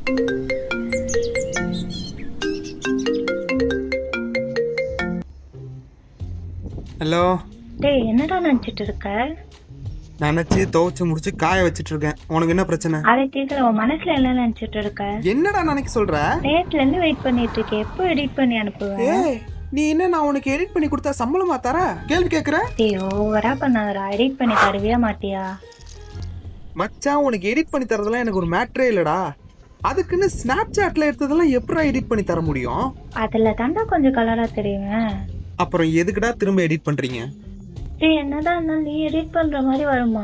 Hello. டேய் என்னடா நினைச்சிட்டு இருக்க? நினைச்சு துவைச்சு முடிச்சு காய வச்சிட்டு இருக்கேன். உனக்கு என்ன பிரச்சனை? அதை கேட்கல, உன் மனசுல என்ன நினைச்சிட்டு இருக்க? என்னடா நினைக்க சொல்ற? நேட்ல இருந்து வெயிட் பண்ணிட்டு இருக்கேன், எப்போ எடிட் பண்ணி அனுப்புவேன்? ஏய், நீ என்ன நான் உனக்கு எடிட் பண்ணி கொடுத்தா சம்பளமா தர? கேள்வி கேக்குற? டேய் ஓவரா பண்ணாதடா, எடிட் பண்ணி தருவியா மாட்டியா? மச்சான், உனக்கு எடிட் பண்ணி தரதெல்லாம் எனக்கு ஒரு மேட்டரே இல்லடா. அதுக்குன்னு ஸ்னாப் சாட்ல எடுத்ததெல்லாம் எப்படா எடிட் பண்ணி தர முடியும்? அதுல தாண்டா கொஞ்சம் கலரா தெரியுவேன். அப்புறம் எதுக்குடா திரும்ப எடிட் பண்றீங்க? டேய் என்னதான் இருந்தாலும் நீ எடிட் பண்ற மாதிரி வருமா?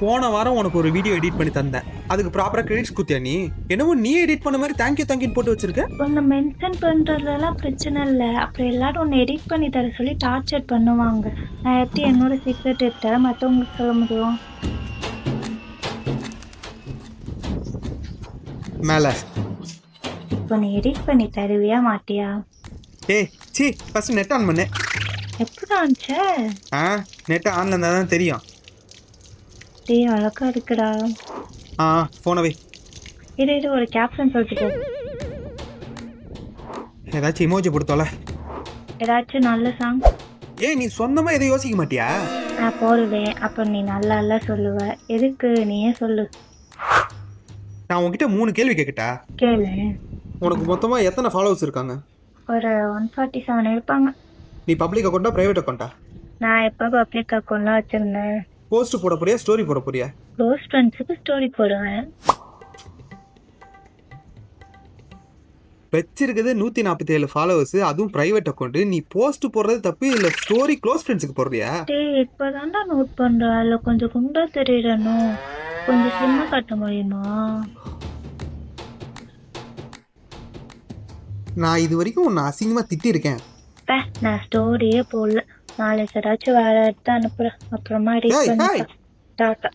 போன வாரம் உனக்கு ஒரு வீடியோ எடிட் பண்ணி தந்தேன், அதுக்கு ப்ராப்பரா கிரெடிட்ஸ் குத்தியா? நீ என்னவோ நீ எடிட் பண்ண மாதிரி தேங்க்யூ தேங்க்யூன்னு போட்டு வச்சிருக்க. உன்னை மென்ஷன் பண்றதுலாம் பிரச்சனை இல்லை, அப்புறம் எல்லாரும் உன்னை எடிட் பண்ணி தர சொல்லி டார்ச்சர் பண்ணுவாங்க. நான் எப்படி என்னோட சீக்ரெட் எடுத்த மற்றவங்களுக்கு சொல்ல முடியும்? மேல இப்போ நீ எடிட் பண்ணி தருவியா மாட்டியா? ஏய் சி, ஃபர்ஸ்ட் நெட் ஆன் பண்ணு. எப்படி ஆச்சு? நெட் ஆன்ல இருந்தா தான் தெரியும். டேய் அழகா இருக்குடா. போன வை. இரு ஒரு கேப்ஷன் சொல்லிட்டு ஏதாச்சும் இமோஜி கொடுத்தோல. ஏதாச்சும் நல்ல சாங். ஏய், நீ சொந்தமா எதை யோசிக்க மாட்டியா? நான் போடுவேன், அப்போ நீ நல்லா சொல்லுவ. எதுக்கு நீயே சொல்லு. நான் உன்கிட்ட 3 கேள்வி கேட்கட்டா? கேளு. உனக்கு மொத்தமா எத்தனை ஃபாலோவர்ஸ் இருக்காங்க? ஒரு 147 இருப்பாங்க. நீ பப்ளிக் அக்கௌண்டா பிரைவேட் அக்கௌண்டா? நான் எப்போ பப்ளிக் அக்கௌண்ட்லாம் வச்சிருந்தேன். போஸ்ட் போட போறியா, ஸ்டோரி போட போறியா? க்ளோஸ் ஃப்ரெண்ட்ஸுக்கு ஸ்டோரி போடுவேன். வச்சிருக்குது 147 ஃபாலோவர்ஸ், அதுவும் பிரைவேட் அக்கௌண்ட். நீ போஸ்ட் போடுறது தப்பு இல்ல, ஸ்டோரி க்ளோஸ் ஃப்ரெண்ட்ஸ்க்கு போடுறியா? டேய் இப்போதான்டா நோட் பண்றேன், அதில் கொஞ்சம் குண்டா தெரியணும், கொஞ்சம் ஸ்லிம்மா காட்ட முடியுமா? நான் இது வரைக்கும் உன்னை அசிங்கமா திட்டிருக்கேன். நான் ஸ்டோரியே போடல. நாளைக்கு ஏதாச்சும் வேலை எடுத்து அனுப்புறேன், அப்புறமா எடிட் பண்ணி டாட்டா.